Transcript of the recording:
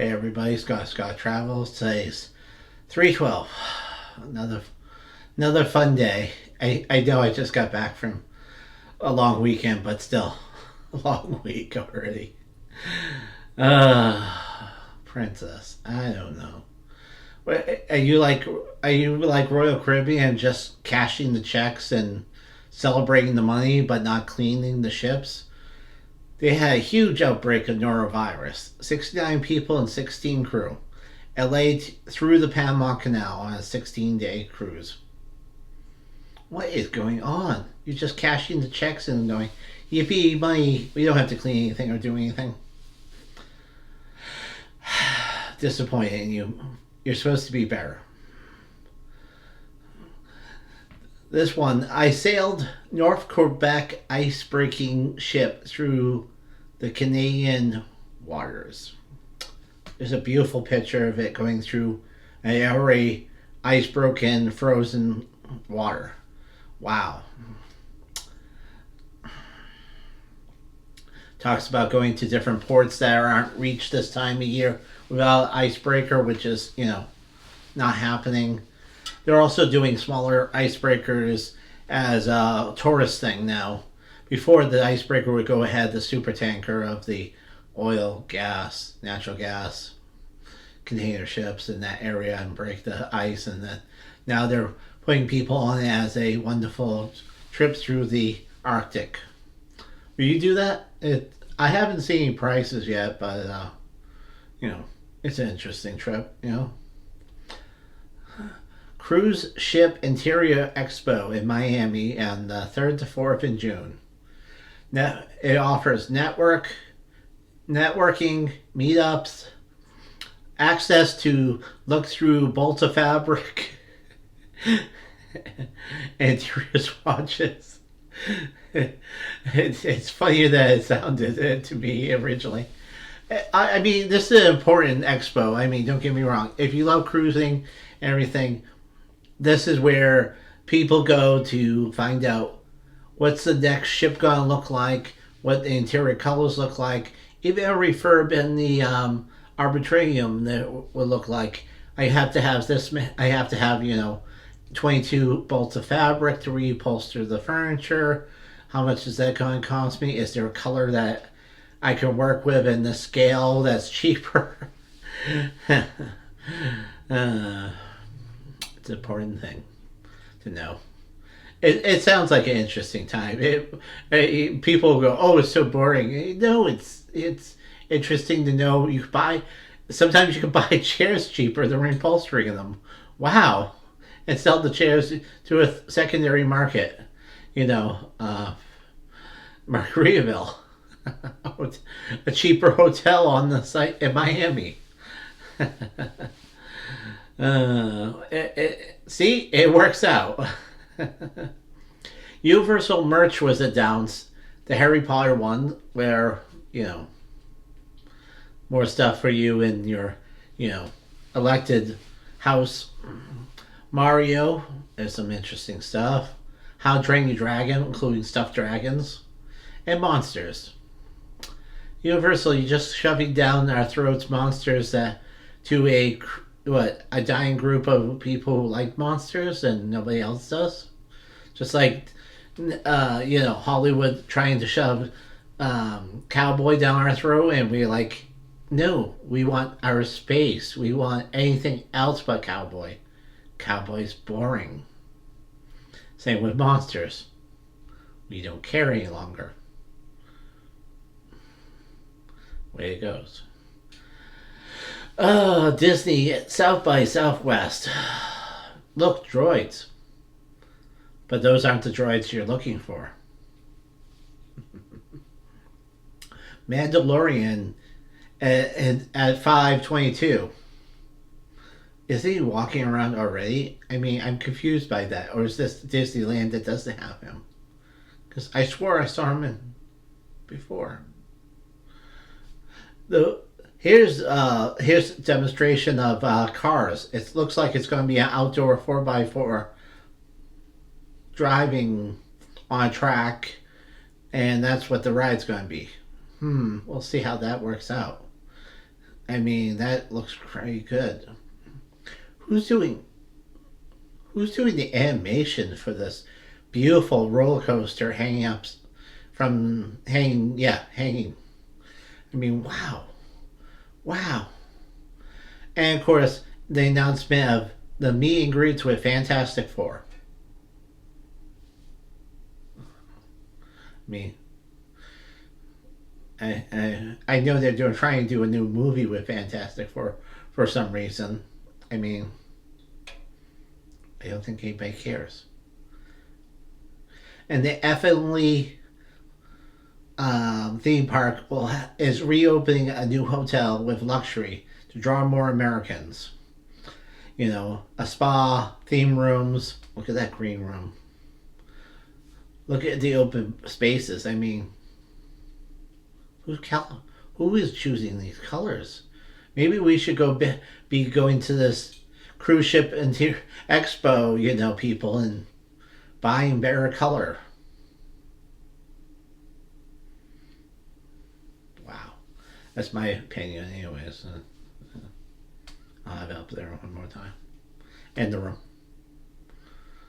Hey everybody, Scott Travels. Today's 312. Another fun day. I know I just got back from a long weekend, but still a long week already. Princess. I don't know. Are you like Royal Caribbean, just cashing the checks and celebrating the money but not cleaning the ships? They had a huge outbreak of norovirus. 69 people and 16 crew. LA through the Panama Canal on a 16-day cruise. What is going on? You're just cashing the checks and going, yippee, money. We don't have to clean anything or do anything. Disappointing you. You're supposed to be better. This one, I sailed North Quebec ice-breaking ship through the Canadian waters. There's a beautiful picture of it going through an already ice-broken, frozen water. Wow. Talks about going to different ports that aren't reached this time of year without icebreaker, which is, not happening. They're also doing smaller icebreakers as a tourist thing now. Before, the icebreaker would go ahead the super tanker of the oil, gas, natural gas container ships in that area and break the ice, and then now they're putting people on it as a wonderful trip through the Arctic. Will you do that? I haven't seen any prices yet, but it's an interesting trip. Cruise Ship Interior Expo in Miami on the 3rd to 4th in June. Now, it offers networking, meetups, access to look through bolts of fabric, interior swatches. It's funnier than it sounded to me originally. I mean, this is an important expo. I mean, don't get me wrong. If you love cruising and everything, this is where people go to find out what's the next ship gonna look like, what the interior colors look like, even a refurb in the arbitrarium that would look like. I have to have this. I have to have 22 bolts of fabric to reupholster the furniture. How much is that going to cost me? Is there a color that I can work with in the scale that's cheaper? It's an important thing to know. It sounds like an interesting time. People go, "Oh, it's so boring." No, it's interesting to know. Sometimes you can buy chairs cheaper than reupholstering them. Wow, and sell the chairs to a secondary market. Margaritaville, a cheaper hotel on the site in Miami. See, it works out. Universal merch was announced. The Harry Potter one, where more stuff for you in your elected house. Mario, there's some interesting stuff. How to Train Your Dragon, including stuffed dragons, and monsters. Universal, you're just shoving down our throats monsters to a dying group of people who like monsters and nobody else does. Just like Hollywood trying to shove cowboy down our throat, and we're like, no, we want our space. We want anything else but cowboy. Cowboy's boring. Same with monsters. We don't care any longer. Way it goes. Disney South by Southwest. Look, droids. But those aren't the droids you're looking for. Mandalorian at 5:22. Is he walking around already? I mean, I'm confused by that. Or is this Disneyland that doesn't have him? Because I swore I saw him before. Here's a demonstration of cars. It looks like it's going to be an outdoor 4x4 driving on a track, and that's what the ride's going to be. We'll see how that works out. I mean, that looks pretty good. Who's doing Who's doing the animation for this beautiful roller coaster hanging up from hanging? Yeah, hanging. I mean, wow, wow. And of course, the announcement of the meet and greets with Fantastic Four. I mean, I know they're trying to do a new movie with Fantastic Four for some reason. I mean, I don't think anybody cares. And the Efteling theme park is reopening a new hotel with luxury to draw more Americans. You know, a spa, theme rooms. Look at that green room. Look at the open spaces. I mean, who is choosing these colors? Maybe we should be going to this cruise ship interior expo, you know, people, and buying better color. Wow, that's my opinion, anyways. I'll have it up there one more time. End the room.